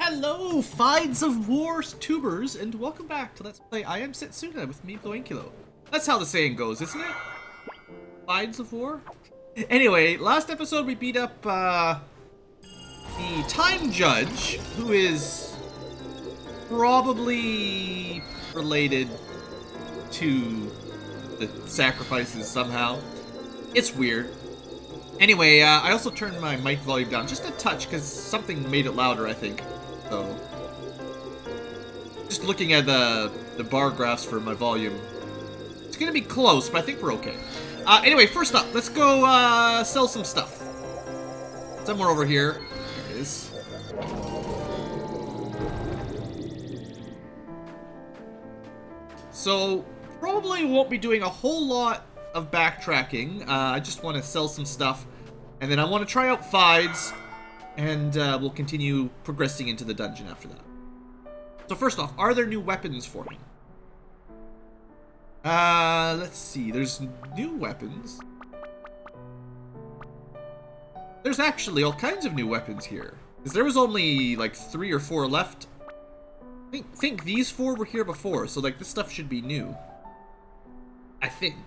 Hello, Fides of War tubers, and welcome back to Let's Play I Am Setsuna with me, BlueAnkylo. That's how the saying goes, isn't it? Fides of War? Anyway, last episode we beat up, the Time Judge, who is probably related to the sacrifices somehow. It's weird. Anyway, I also turned my mic volume down just a touch because something made it louder, I think. So, just looking at the bar graphs for my volume, it's gonna be close, but I think we're okay. Anyway, first up, let's go sell some stuff. Somewhere over here. There it is. So, probably won't be doing a whole lot of backtracking. I just want to sell some stuff, and then I want to try out Fides, and we'll continue progressing into the dungeon after that. So first off, are there new weapons for me? Let's see. There's new weapons. There's actually all kinds of new weapons here, because there was only like 3 or 4 left. I think these 4 were here before, so like this stuff should be new. I think.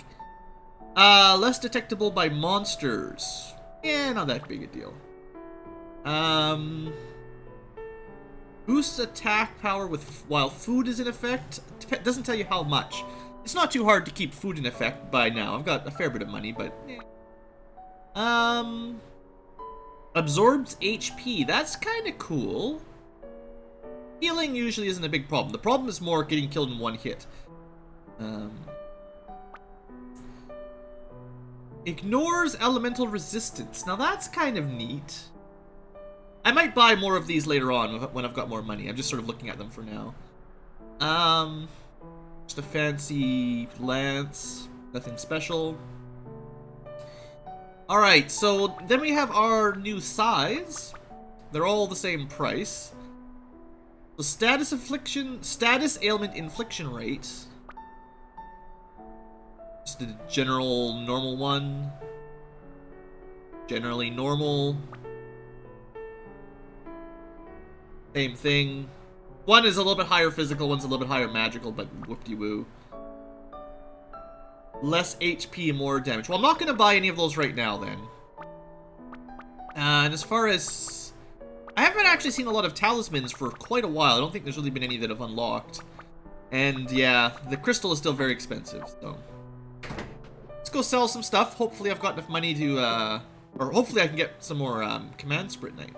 Less detectable by monsters. Yeah, not that big a deal. Boosts attack power while food is in effect. Doesn't tell you how much. It's not too hard to keep food in effect by now. I've got a fair bit of money, but absorbs HP. That's kind of cool. Healing usually isn't a big problem. The problem is more getting killed in one hit. Ignores elemental resistance. Now that's kind of neat. I might buy more of these later on when I've got more money. I'm just sort of looking at them for now. Just a fancy lance. Nothing special. Alright, so then we have our new size. They're all the same price. So status ailment infliction rate. Just a general normal one. Generally normal. Same thing. One is a little bit higher physical, one's a little bit higher magical, but whoop-de-woo. Less HP and more damage. Well, I'm not going to buy any of those right now, then. And as far as... I haven't actually seen a lot of talismans for quite a while. I don't think there's really been any that have unlocked. And, yeah, the crystal is still very expensive, so... Let's go sell some stuff. Hopefully I've got enough money to, or hopefully I can get some more, command sprint night.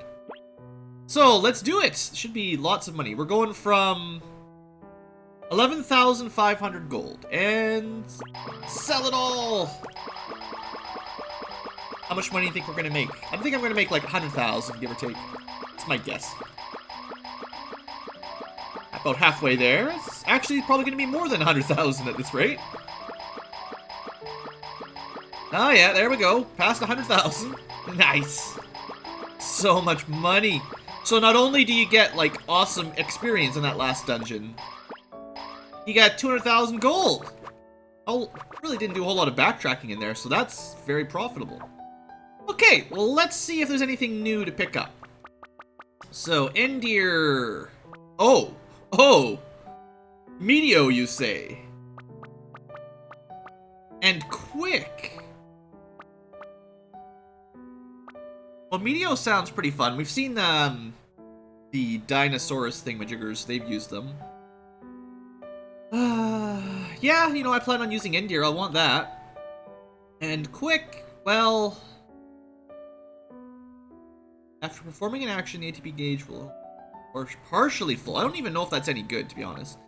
So, let's do it! Should be lots of money. We're going from 11,500 gold. And sell it all! How much money do you think we're gonna make? I think I'm gonna make like 100,000, give or take. That's my guess. About halfway there. It's actually probably gonna be more than 100,000 at this rate. Oh yeah, there we go. Past 100,000. Nice. So much money. So not only do you get, like, awesome experience in that last dungeon, you got 200,000 gold. Oh, really didn't do a whole lot of backtracking in there, so that's very profitable. Okay, well, let's see if there's anything new to pick up. So, Endir. Oh. Medio, you say. And quick. Well, Medio sounds pretty fun. We've seen the Dinosaurus thingamajiggers. They've used them. Yeah, you know, I plan on using Endir. I want that. And quick, well... After performing an action, the ATP gauge will... Or partially full. I don't even know if that's any good, to be honest.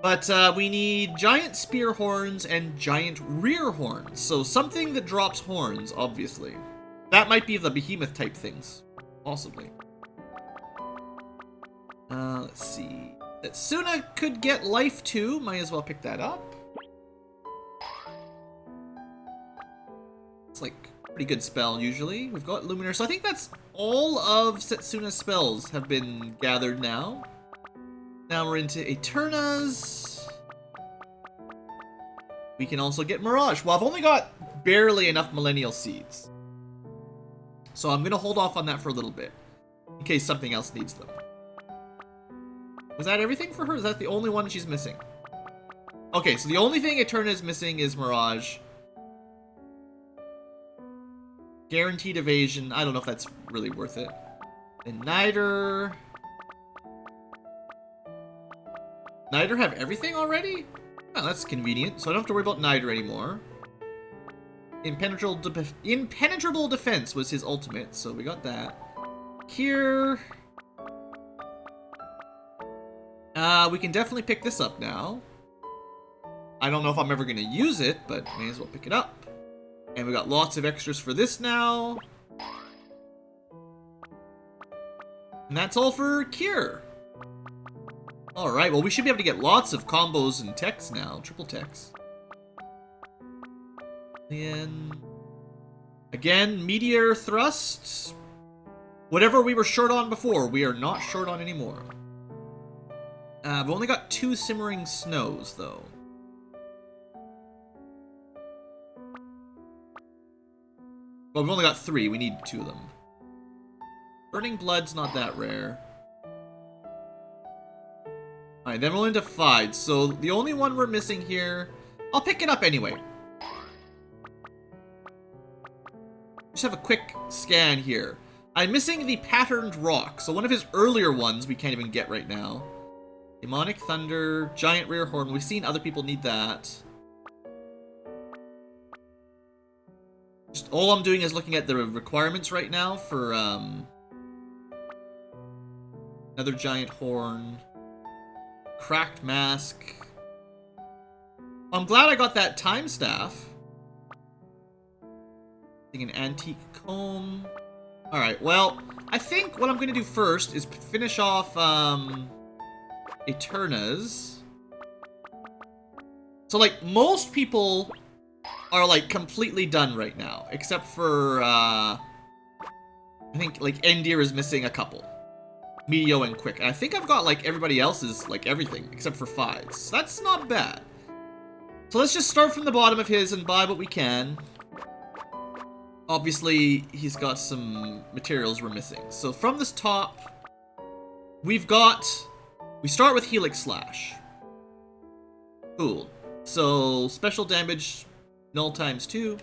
But we need giant spear horns and giant rear horns. So something that drops horns, obviously. That might be the behemoth type things. Possibly. Let's see. Setsuna could get life too. Might as well pick that up. It's like a pretty good spell usually. We've got Luminar. So I think that's all of Setsuna's spells have been gathered now. Now we're into Eternas. We can also get Mirage. Well, I've only got barely enough Millennial Seeds. So I'm going to hold off on that for a little bit, in case something else needs them. Was that everything for her? Is that the only one she's missing? Okay, so the only thing Eterna is missing is Mirage. Guaranteed evasion. I don't know if that's really worth it. And Niter. Niter have everything already? Oh, that's convenient. So I don't have to worry about Niter anymore. Impenetrable defense was his ultimate, so we got that. Here. We can definitely pick this up now. I don't know if I'm ever going to use it, but may as well pick it up. And we got lots of extras for this now. And that's all for Cure. Alright, well we should be able to get lots of combos and techs now. Triple techs. And again, Meteor Thrust. Whatever we were short on before, we are not short on anymore. I've only got 2 Simmering Snows, though. Well, we've only got 3. We need 2 of them. Burning Blood's not that rare. Alright, then we'll into Fides. So, the only one we're missing here... I'll pick it up anyway. Just have a quick scan here. I'm missing the Patterned Rock. So, one of his earlier ones we can't even get right now. Demonic Thunder, Giant Rear Horn. We've seen other people need that. Just all I'm doing is looking at the requirements right now for another Giant Horn. Cracked Mask. I'm glad I got that Time Staff. An Antique Comb. Alright, well, I think what I'm going to do first is finish off Eterna's. So, like, most people are, like, completely done right now. Except for, I think, like, Endir is missing a couple. Medio and Quick. And I think I've got, like, everybody else's, like, everything. Except for Fides. So that's not bad. So let's just start from the bottom of his and buy what we can. Obviously, he's got some materials we're missing. So from this top, we've got... We start with Helix Slash. Cool. So, special damage, null times 2.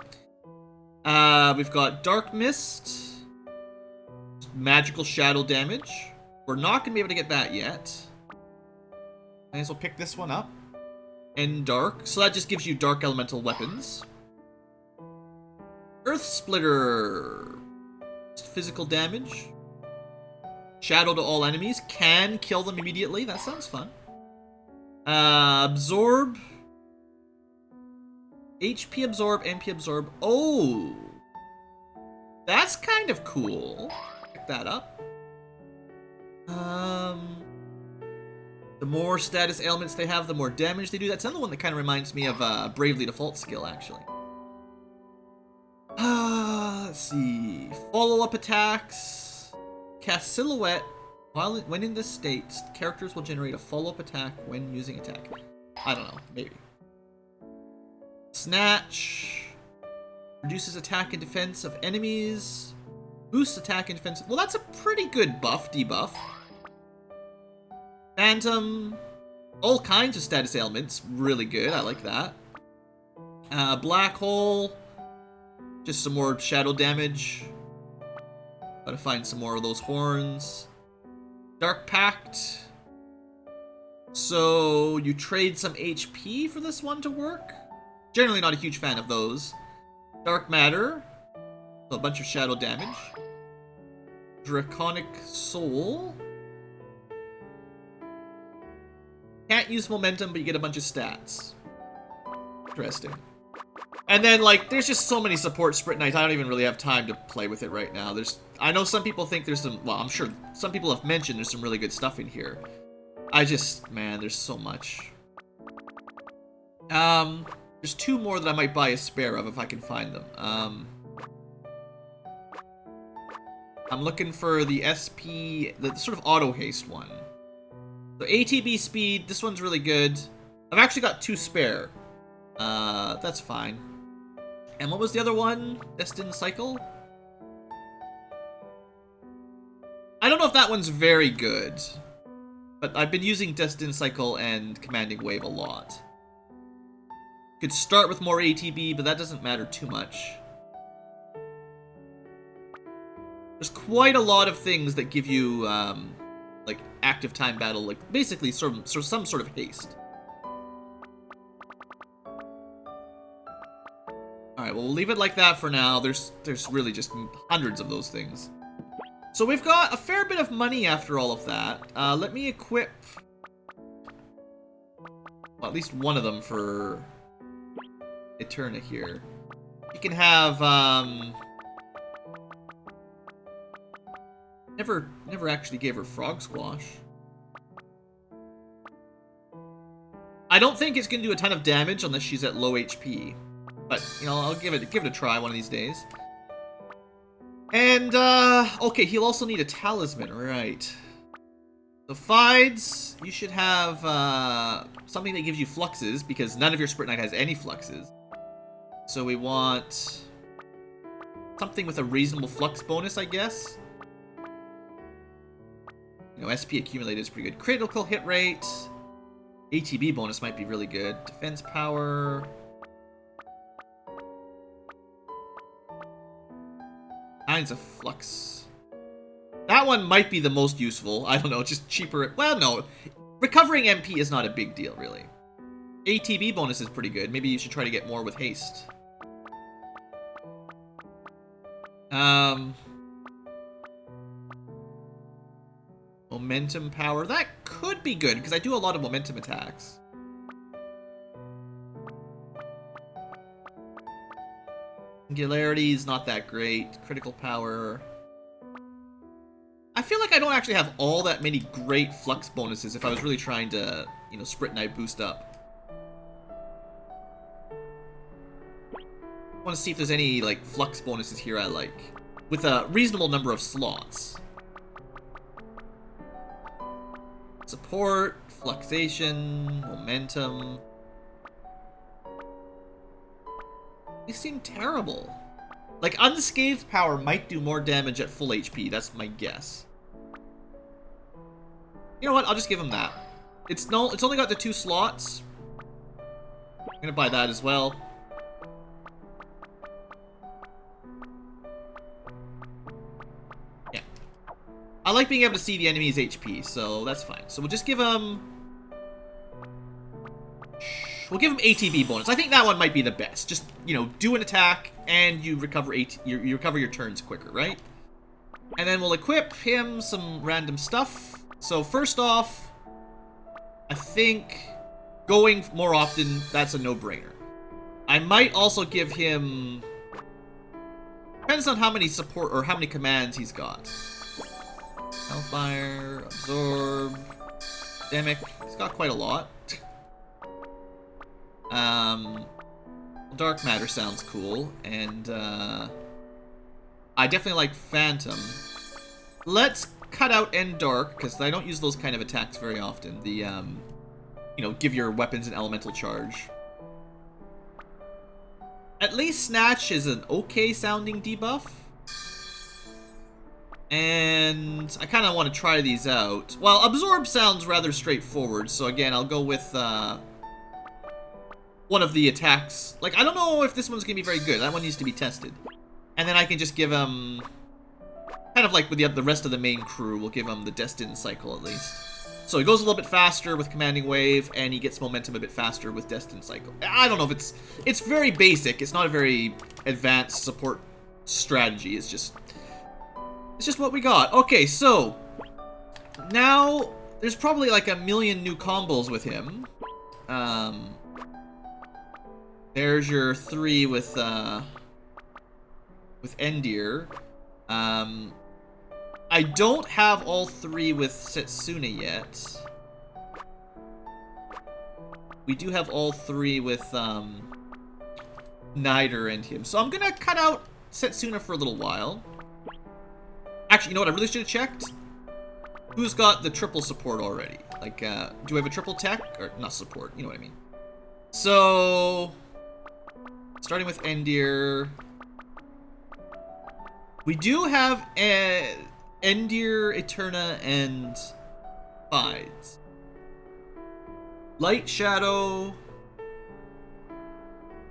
We've got Dark Mist. Magical Shadow damage. We're not going to be able to get that yet. May as well pick this one up. And Dark. So that just gives you Dark Elemental weapons. Earth Splitter. Just physical damage. Shadow to all enemies. Can kill them immediately. That sounds fun. Absorb. HP absorb, MP absorb. Oh! That's kind of cool. Pick that up. The more status ailments they have, the more damage they do. That's another one that kind of reminds me of Bravely Default skill, actually. Let's see. Follow-up attacks. Cast Silhouette. When in this state, characters will generate a follow-up attack when using attack. I don't know. Maybe. Snatch. Reduces attack and defense of enemies. Boosts attack and defense. Well, that's a pretty good buff, debuff. Phantom. All kinds of status ailments. Really good. I like that. Black Hole. Just some more shadow damage. Gotta find some more of those horns. Dark Pact. So, you trade some HP for this one to work? Generally not a huge fan of those. Dark Matter. So a bunch of shadow damage. Draconic Soul. Can't use momentum, but you get a bunch of stats. Interesting. And then, like, there's just so many support Sprint Knights, I don't even really have time to play with it right now. I know some people think there's some, well, I'm sure some people have mentioned there's some really good stuff in here. Man, there's so much. There's 2 more that I might buy a spare of if I can find them. I'm looking for the SP, the sort of auto haste one. So ATB speed, this one's really good. I've actually got 2 spare. That's fine. And what was the other one? Destined Cycle? I don't know if that one's very good. But I've been using Destined Cycle and Commanding Wave a lot. Could start with more ATB, but that doesn't matter too much. There's quite a lot of things that give you, like, active time battle, like, basically some sort of haste. Alright, well, we'll leave it like that for now. There's really just hundreds of those things. So we've got a fair bit of money after all of that. Let me equip... well, at least one of them for Eterna here. You can have, Never actually gave her Frog Squash. I don't think it's going to do a ton of damage unless she's at low HP. But, you know, I'll give it a try one of these days. And, okay, he'll also need a talisman, right. So, Fides, you should have, something that gives you fluxes, because none of your Sprite Knight has any fluxes. So we want something with a reasonable flux bonus, I guess. You know, SP accumulated is pretty good. Critical hit rate. ATB bonus might be really good. Defense power. Kinds of flux. That one might be the most useful. I don't know, just cheaper. Well, no. Recovering MP is not a big deal, really. ATB bonus is pretty good. Maybe you should try to get more with haste. Momentum power. That could be good, because I do a lot of momentum attacks. Singularity is not that great. Critical power. I feel like I don't actually have all that many great flux bonuses if I was really trying to, you know, Sprite Knight boost up. I want to see if there's any, like, flux bonuses here I like. With a reasonable number of slots. Support, fluxation, momentum. These seem terrible. Like, unscathed power might do more damage at full HP. That's my guess. You know what? I'll just give him that. It's only got the 2 slots. I'm gonna buy that as well. Yeah. I like being able to see the enemy's HP, so that's fine. So we'll just give him... we'll give him ATB bonus. I think that one might be the best. Just, you know, do an attack, and you recover you recover your turns quicker, right? And then we'll equip him some random stuff. So first off, I think going more often, that's a no-brainer. I might also give him... depends on how many support, or how many commands he's got. Hellfire, Absorb, Demic. He's got quite a lot. Dark Matter sounds cool, and I definitely like Phantom. Let's cut out End Dark, because I don't use those kind of attacks very often. The, you know, give your weapons an elemental charge. At least Snatch is an okay sounding debuff. And I kind of want to try these out. Well, Absorb sounds rather straightforward, so again, I'll go with, one of the attacks. Like, I don't know if this one's going to be very good. That one needs to be tested. And then I can just give him... kind of like with the rest of the main crew, we'll give him the Destined Cycle at least. So he goes a little bit faster with Commanding Wave, and he gets momentum a bit faster with Destined Cycle. I don't know if it's very basic. It's not a very advanced support strategy. It's just what we got. Okay, so now there's probably like a million new combos with him. There's your 3 with Endir. I don't have all 3 with Setsuna yet. We do have all 3 with Nider and him. So I'm gonna cut out Setsuna for a little while. Actually, you know what? I really should have checked. Who's got the triple support already? Like, do I have a triple tech? Or not support, you know what I mean. So, starting with Endir. We do have Endir, Eterna, and Fides. Light Shadow.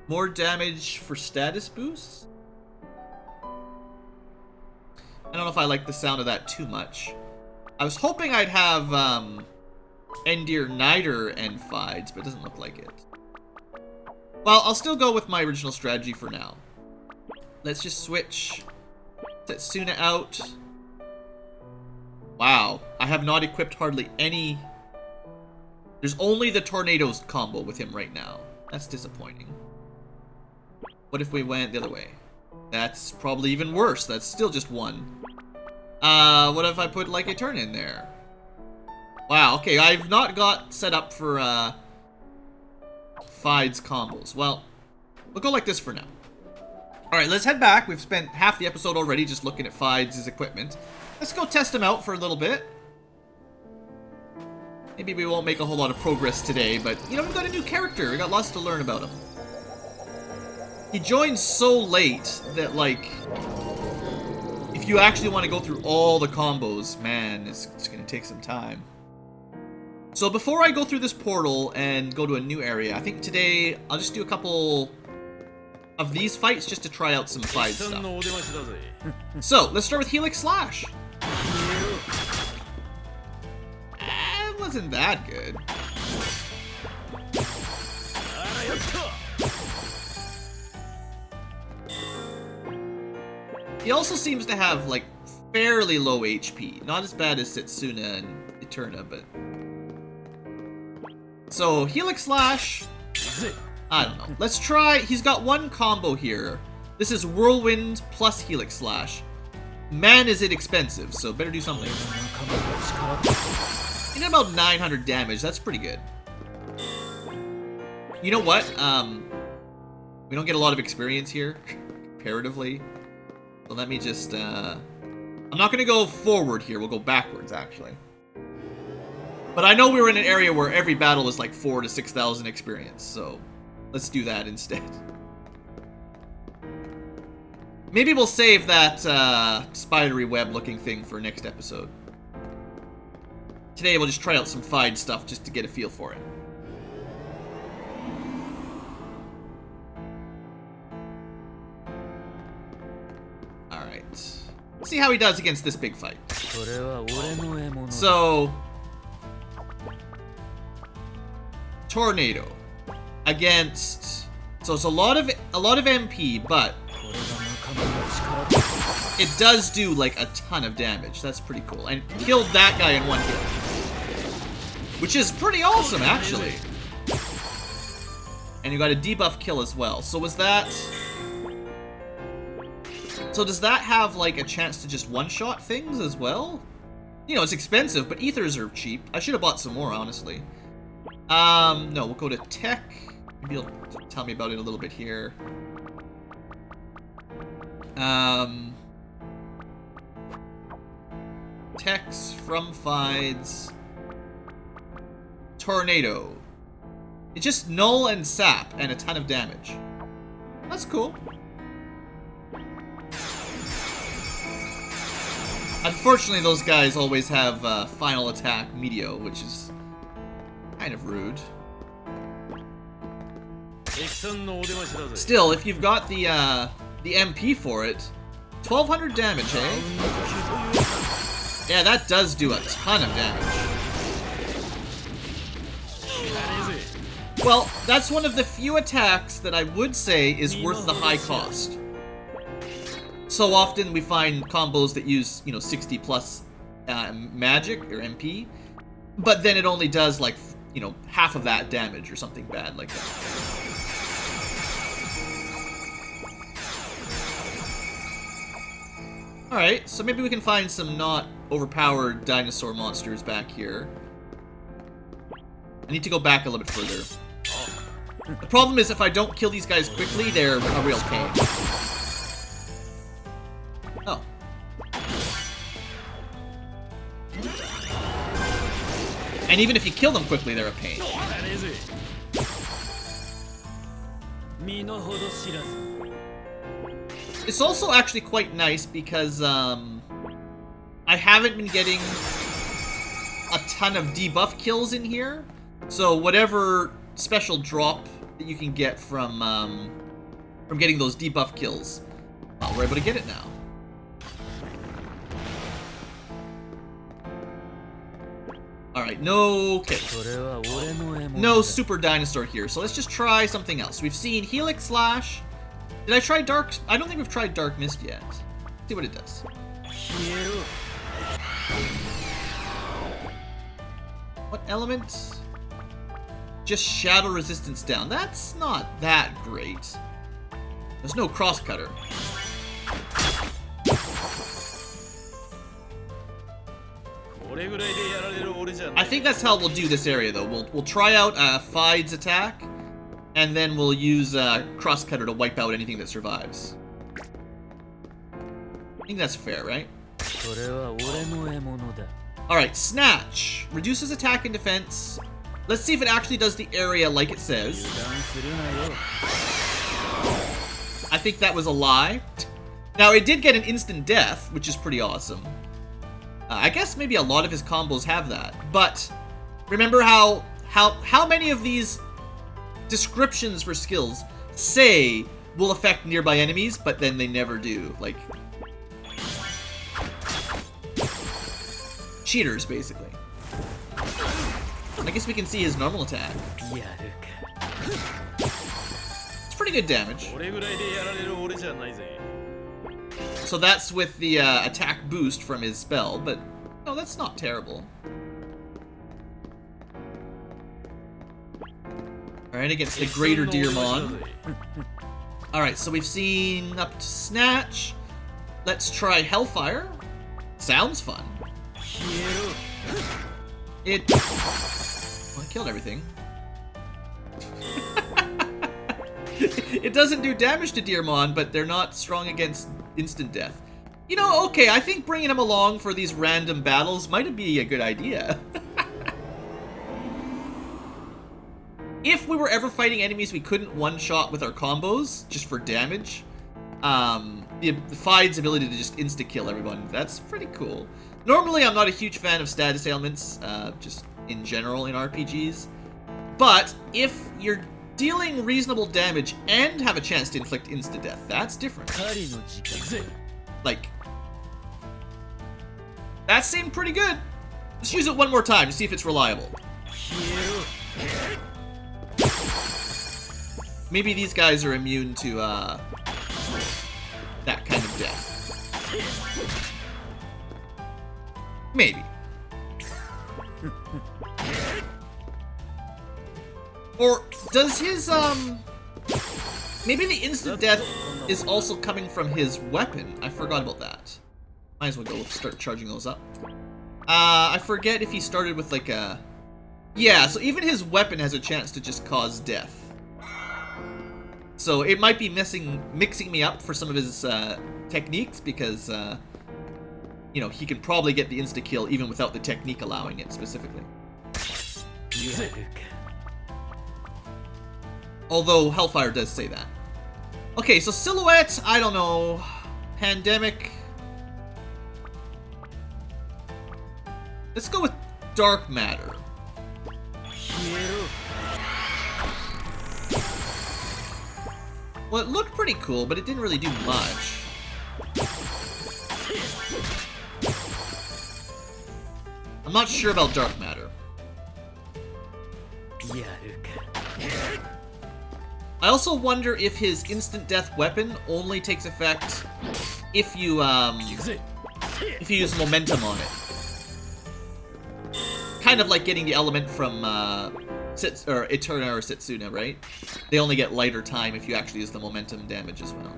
More damage for status boosts? I don't know if I like the sound of that too much. I was hoping I'd have Endir Niter and Fides, but it doesn't look like it. Well, I'll still go with my original strategy for now. Let's just switch Setsuna out. Wow, I have not equipped hardly any. There's only the Tornadoes combo with him right now. That's disappointing. What if we went the other way? That's probably even worse. That's still just one. What if I put like a turn in there? Wow, okay, I've not got set up for Fides combos. Well, we'll go like this for now. Alright, let's head back. We've spent half the episode already just looking at Fides' equipment. Let's go test him out for a little bit. Maybe we won't make a whole lot of progress today, but, you know, we've got a new character. We got lots to learn about him. He joined so late that, like, if you actually want to go through all the combos, man, it's going to take some time. So before I go through this portal and go to a new area, I think today I'll just do a couple of these fights just to try out some Fides stuff. So, let's start with Helix Slash. It wasn't that good. He also seems to have, like, fairly low HP. Not as bad as Setsuna and Eterna, but... So, Helix Slash... I don't know. Let's try... He's got one combo here. This is Whirlwind plus Helix Slash. Man, is it expensive, so better do something. He did about 900 damage. That's pretty good. You know what? We don't get a lot of experience here, comparatively. So let me just... I'm not going to go forward here. We'll go backwards, actually. But I know we were in an area where every battle was like 4,000 to 6,000 experience, so let's do that instead. Maybe we'll save that spidery web looking thing for next episode. Today we'll just try out some Fide stuff just to get a feel for it. Alright. Let's see how he does against this big fight. So... Tornado. Against... So it's a lot of MP, but... It does do, like, a ton of damage. That's pretty cool. And killed that guy in one hit. Which is pretty awesome, actually. And you got a debuff kill as well. So was that... So does that have, like, a chance to just one-shot things as well? You know, it's expensive, but ethers are cheap. I should have bought some more, honestly. No, we'll go to tech. Maybe you'll tell me about it a little bit here. Techs from Fides. Tornado. It's just null and sap and a ton of damage. That's cool. Unfortunately, those guys always have final attack Meteor, which is kind of rude. Still, if you've got the MP for it, 1,200 damage, eh? Yeah, that does do a ton of damage. Well, that's one of the few attacks that I would say is worth the high cost. So often we find combos that use, you know, 60 plus magic or MP, but then it only does, like, you know, half of that damage or something bad like that. Alright, so maybe we can find some not overpowered dinosaur monsters back here. I need to go back a little bit further. The problem is if I don't kill these guys quickly, they're a real pain. Oh. And even if you kill them quickly, they're a pain. It's also actually quite nice because I haven't been getting a ton of debuff kills in here. So whatever special drop that you can get from getting those debuff kills, we're able to get it now. Alright, no super dinosaur here, so let's just try something else. We've seen Helix Slash. Did I try Dark? I don't think we've tried Dark Mist yet. Let's see what it does. What element? Just shadow resistance down. That's not that great. There's no crosscutter. I think that's how we'll do this area, though. We'll try out Fides attack, and then we'll use crosscutter to wipe out anything that survives. I think that's fair, right? Alright, Snatch. Reduces attack and defense. Let's see if it actually does the area like it says. I think that was a lie. Now, it did get an instant death, which is pretty awesome. I guess maybe a lot of his combos have that. But remember how many of these descriptions for skills say will affect nearby enemies, but then they never do. Like, cheaters, basically. I guess we can see his normal attack. It's pretty good damage. So that's with the attack boost from his spell, but no, that's not terrible. Alright, against the Greater Deermon. Alright, so we've seen up to Snatch. Let's try Hellfire. Sounds fun. It... Well, I killed everything. It doesn't do damage to Deermon, but they're not strong against instant death. You know, okay, I think bringing him along for these random battles might be a good idea. If we were ever fighting enemies we couldn't one-shot with our combos, just for damage, the Fides' ability to just insta-kill everyone, that's pretty cool. Normally, I'm not a huge fan of status ailments, just in general in RPGs. But if you're dealing reasonable damage and have a chance to inflict insta-death, that's different. Like, that seemed pretty good. Let's use it one more time to see if it's reliable. Maybe these guys are immune to that kind of death. Maybe. Or does his maybe the instant death is also coming from his weapon? I forgot about that. Might as well go start charging those up. I forget if he started with like a... Yeah, so even his weapon has a chance to just cause death. So it might be mixing me up for some of his techniques because, you know, he can probably get the insta-kill even without the technique allowing it specifically. Although Hellfire does say that. Okay, so Silhouette, I don't know. Pandemic. Let's go with Dark Matter. Well, it looked pretty cool, but it didn't really do much. I'm not sure about Dark Matter. I also wonder if his instant death weapon only takes effect if you use momentum on it. Kind of like getting the element from Eterna or Setsuna, right? They only get lighter time if you actually use the momentum damage as well.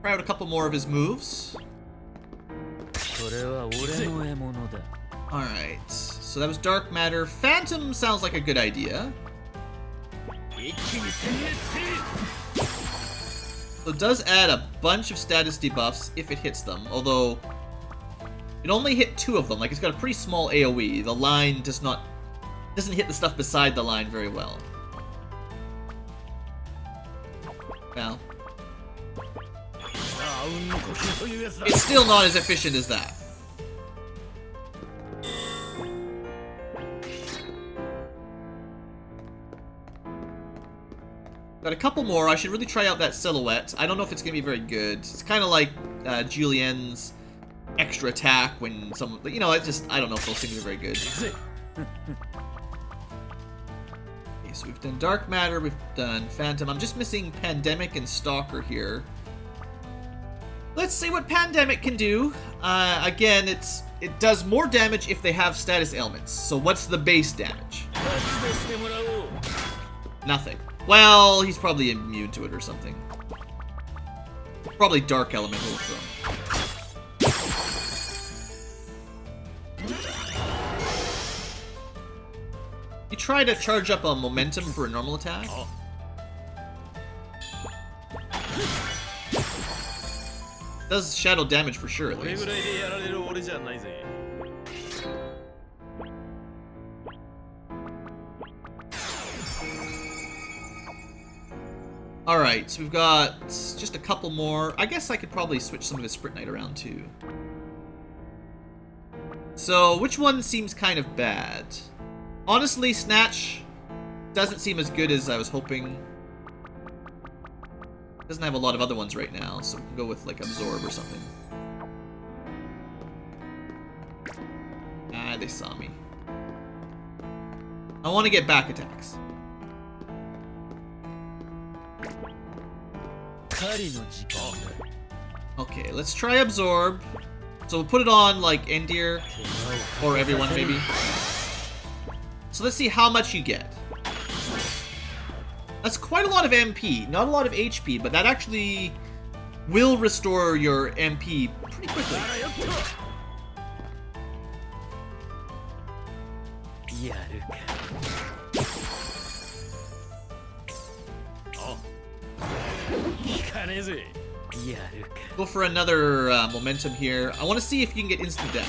Try out a couple more of his moves. Alright, so that was Dark Matter. Phantom sounds like a good idea. So it does add a bunch of status debuffs if it hits them, although it only hit 2 of them. Like, it's got a pretty small AoE. The line doesn't hit the stuff beside the line very well. Well. It's still not as efficient as that. Got a couple more. I should really try out that silhouette. I don't know if it's going to be very good. It's kind of like Julien's extra attack when someone... You know, it's just... I don't know if those things are very good. Okay, so we've done Dark Matter. We've done Phantom. I'm just missing Pandemic and Stalker here. Let's see what Pandemic can do. Again, it does more damage if they have status ailments. So what's the base damage? Nothing. Well, he's probably immune to it or something. Probably Dark Elemental, so. You try to charge up a momentum for a normal attack. Does shadow damage for sure, at least. Alright, so we've got just a couple more. I guess I could probably switch some of his Sprint Knight around too. So, which one seems kind of bad? Honestly, Snatch doesn't seem as good as I was hoping. Doesn't have a lot of other ones right now, so we can go with like Absorb or something. Ah, they saw me. I want to get back attacks. Okay, let's try Absorb. So we'll put it on like Endir or everyone maybe. So let's see how much you get. That's quite a lot of MP, not a lot of HP, but that actually will restore your MP pretty quickly. Go for another momentum here. I want to see if you can get instant death.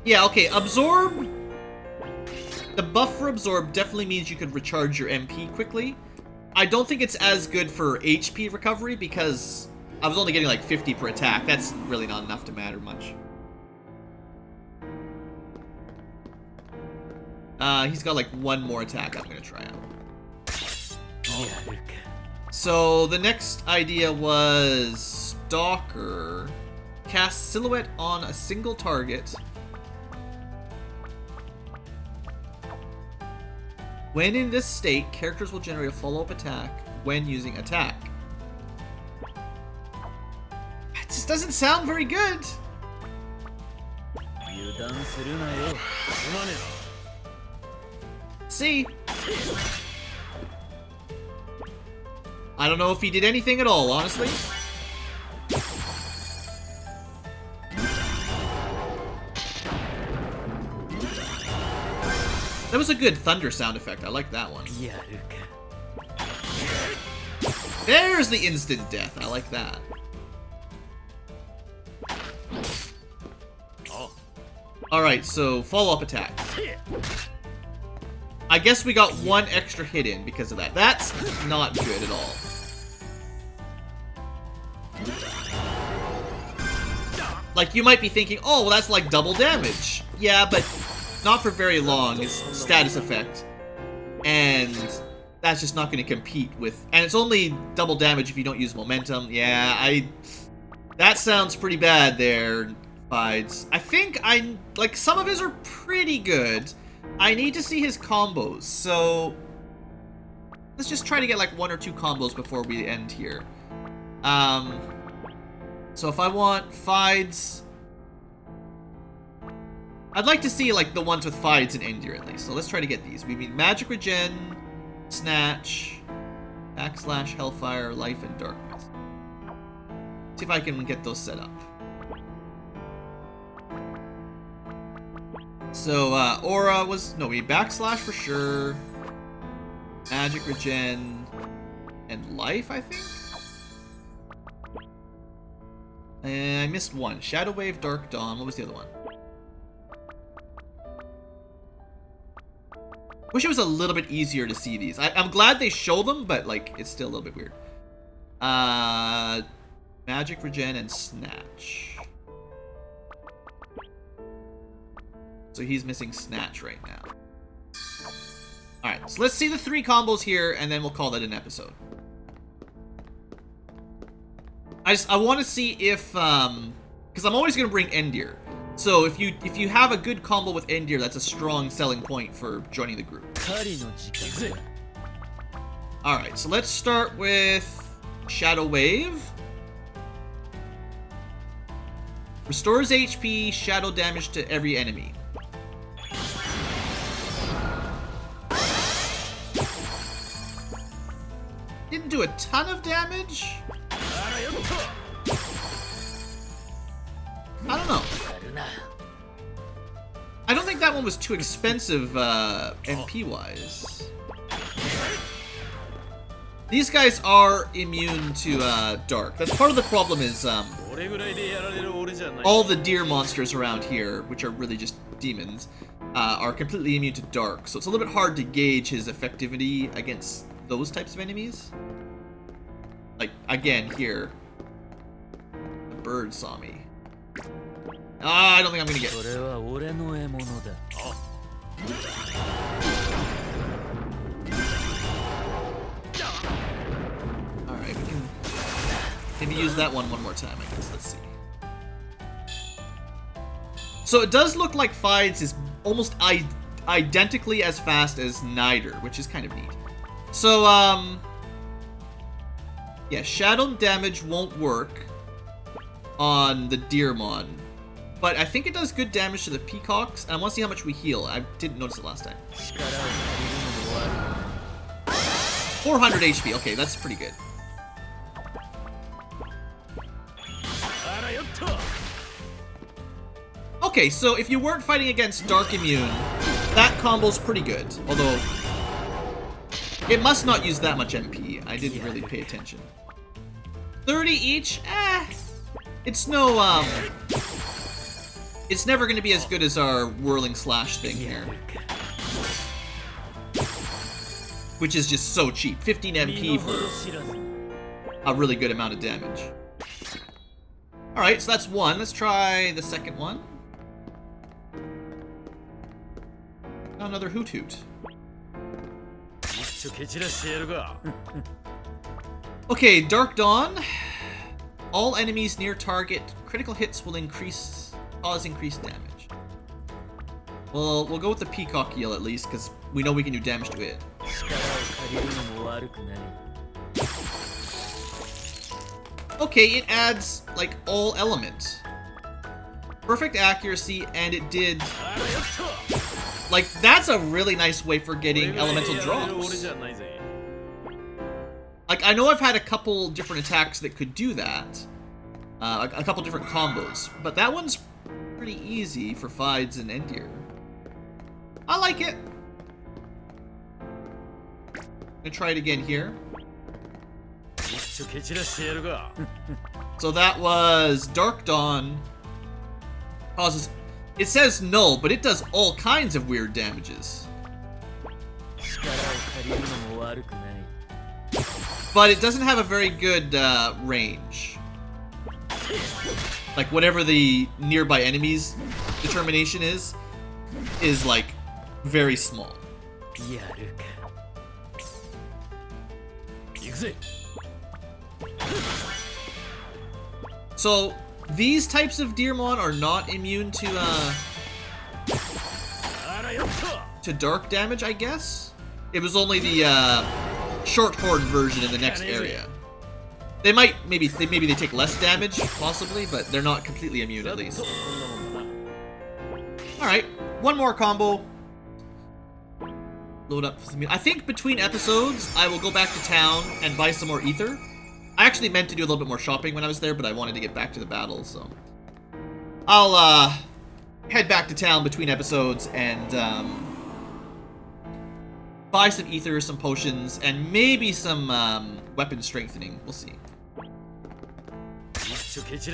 Yeah, okay, Absorb. The buff for Absorb definitely means you could recharge your MP quickly. I don't think it's as good for HP recovery because I was only getting like 50 per attack. That's really not enough to matter much. He's got like one more attack I'm gonna try out. So the next idea was Stalker. Cast Silhouette on a single target. When in this state, characters will generate a follow-up attack when using attack. It just doesn't sound very good. See? I don't know if he did anything at all, honestly. That was a good thunder sound effect. I like that one. There's the instant death. I like that. Alright, so follow-up attack. I guess we got one extra hit in because of that. That's not good at all. Like, you might be thinking, oh, well, that's like double damage. Yeah, but not for very long. It's status effect. And that's just not going to compete with... And it's only double damage if you don't use momentum. Yeah, that sounds pretty bad there, Fides. I think like, some of his are pretty good. I need to see his combos, so let's just try to get like one or two combos before we end here. So if I want Fides, I'd like to see like the ones with Fides and Endir at least. So let's try to get these. We need Magic Regen, Snatch, Backslash, Hellfire, Life, and Darkness. See if I can get those set up. So, Aura was... No, we need Backslash for sure. Magic Regen. And Life, I think? And I missed one. Shadow Wave, Dark Dawn. What was the other one? Wish it was a little bit easier to see these. I'm glad they show them, but like it's still a little bit weird. Magic, regen, and snatch. So he's missing snatch right now. Alright, so let's see the 3 combos here, and then we'll call that an episode. I want to see if, because I'm always going to bring Endir. So if you have a good combo with Endir, that's a strong selling point for joining the group. Alright, so let's start with Shadow Wave. Restores HP, shadow damage to every enemy. Didn't do a ton of damage. I don't know. I don't think that one was too expensive MP-wise. These guys are immune to dark. That's part of the problem is all the deer monsters around here, which are really just demons, are completely immune to dark. So it's a little bit hard to gauge his effectivity against those types of enemies. Like, again, here. The bird saw me. Ah, I don't think I'm gonna get it. Alright, we can maybe use that one more time, I guess. Let's see. So it does look like Fides is almost identically as fast as Nider, which is kind of neat. So, yeah, shadow damage won't work on the Deermon, but I think it does good damage to the peacocks, and I want to see how much we heal. I didn't notice it last time. 400 HP, okay, that's pretty good. Okay, so if you weren't fighting against Dark Immune, that combo's pretty good, although it must not use that much MP. I didn't really pay attention. 30 each? It's no, it's never going to be as good as our Whirling Slash thing here. Which is just so cheap. 15 MP for a really good amount of damage. Alright, so that's one. Let's try the second one. Another Hoot Hoot. Okay, Dark Dawn. All enemies near target, critical hits will cause increased damage. Well, we'll go with the Peacock Yell at least, because we know we can do damage to it. Okay, it adds, like, all element. Perfect accuracy, and it did... Like, that's a really nice way for getting elemental drops. Like, I know I've had a couple different attacks that could do that. A couple different combos. But that one's pretty easy for Fides and Endir. I like it. I'm gonna try it again here. So that was Dark Dawn. Causes... It says null, but it does all kinds of weird damages. But it doesn't have a very good range. Like, whatever the nearby enemy's determination is like, very small. So, these types of Deermon are not immune to dark damage, I guess? It was only the, short-horn version in the next area. They might, maybe they take less damage, possibly, but they're not completely immune, at least. Alright, one more combo. Load up some... I think between episodes, I will go back to town and buy some more ether. I actually meant to do a little bit more shopping when I was there, but I wanted to get back to the battle, so... I'll, head back to town between episodes and, buy some ether, some potions, and maybe some, weapon strengthening. We'll see.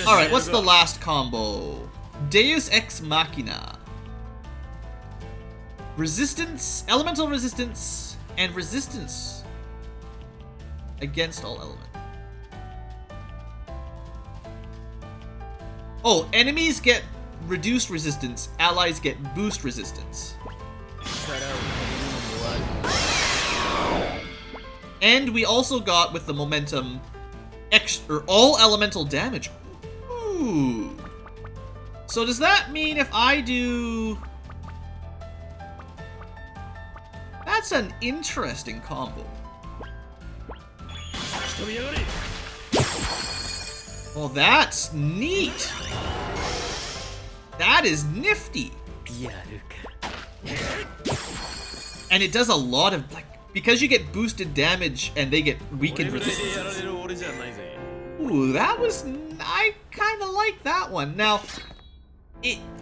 Alright, what's the last combo? Deus Ex Machina. Resistance, elemental resistance, and resistance against all elements. Oh, enemies get reduced resistance, allies get boost resistance. And we also got, with the momentum, all elemental damage. Ooh. So does that mean if I do... That's an interesting combo. Well, that's neat. That is nifty. And it does a lot of, like, because you get boosted damage and they get weakened resistance. Ooh, that was... I kind of like that one. Now,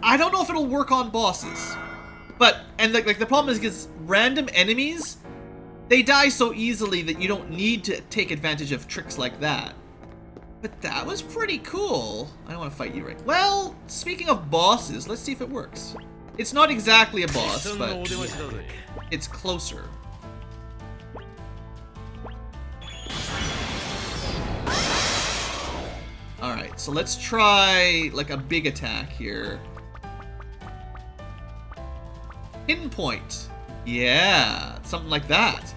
I don't know if it'll work on bosses. But, and like the problem is because random enemies, they die so easily that you don't need to take advantage of tricks like that. But that was pretty cool. I don't want to fight you right. Well, speaking of bosses, let's see if it works. It's not exactly a boss, but it's closer. Alright, so let's try like a big attack here. Pinpoint. Yeah, something like that.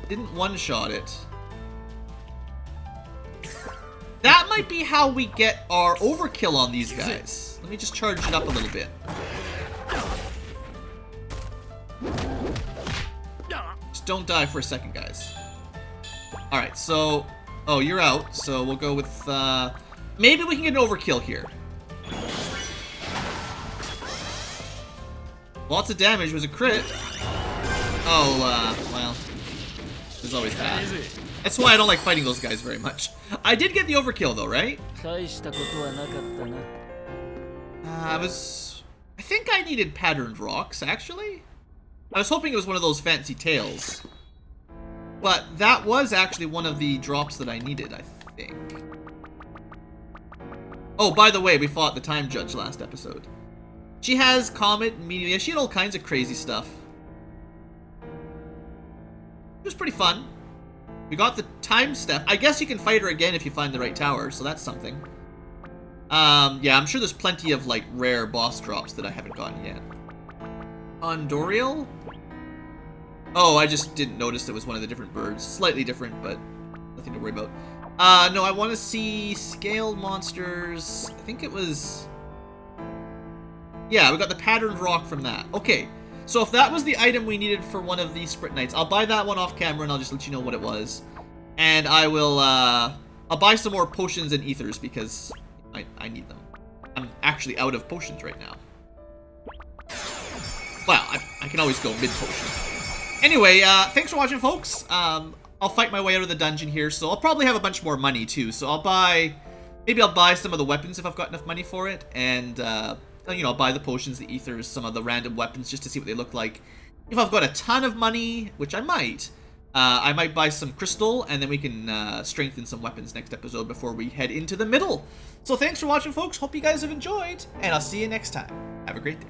Didn't one-shot it. That might be how we get our overkill on these guys. Let me just charge it up a little bit. Just don't die for a second, guys. Alright, so... Oh, you're out, so we'll go with... maybe we can get an overkill here. Lots of damage. Was a crit. Oh, well. There's always that. That's why I don't like fighting those guys very much. I did get the overkill, though, right? I think I needed patterned rocks, actually. I was hoping it was one of those fancy tails. But that was actually one of the drops that I needed, I think. Oh, by the way, we fought the time judge last episode. She has Comet, Meteor, she had all kinds of crazy stuff. It was pretty fun. We got the time step. I guess you can fight her again if you find the right tower, so that's something. Yeah, I'm sure there's plenty of, like, rare boss drops that I haven't gotten yet. Ondoriel? Oh, I just didn't notice it was one of the different birds. Slightly different, but nothing to worry about. No, I want to see scaled monsters. I think it was... Yeah, we got the patterned rock from that. Okay, so if that was the item we needed for one of these Sprint Knights, I'll buy that one off camera and I'll just let you know what it was. And I will, I'll buy some more potions and ethers because I need them. I'm actually out of potions right now. Well, I can always go mid-potion. Anyway, thanks for watching, folks. I'll fight my way out of the dungeon here, so I'll probably have a bunch more money, too. So I'll buy... Maybe I'll buy some of the weapons if I've got enough money for it, and, you know, I'll buy the potions, the ethers, some of the random weapons just to see what they look like. If I've got a ton of money, which I might buy some crystal, and then we can strengthen some weapons next episode before we head into the middle. So thanks for watching, folks. Hope you guys have enjoyed, and I'll see you next time. Have a great day.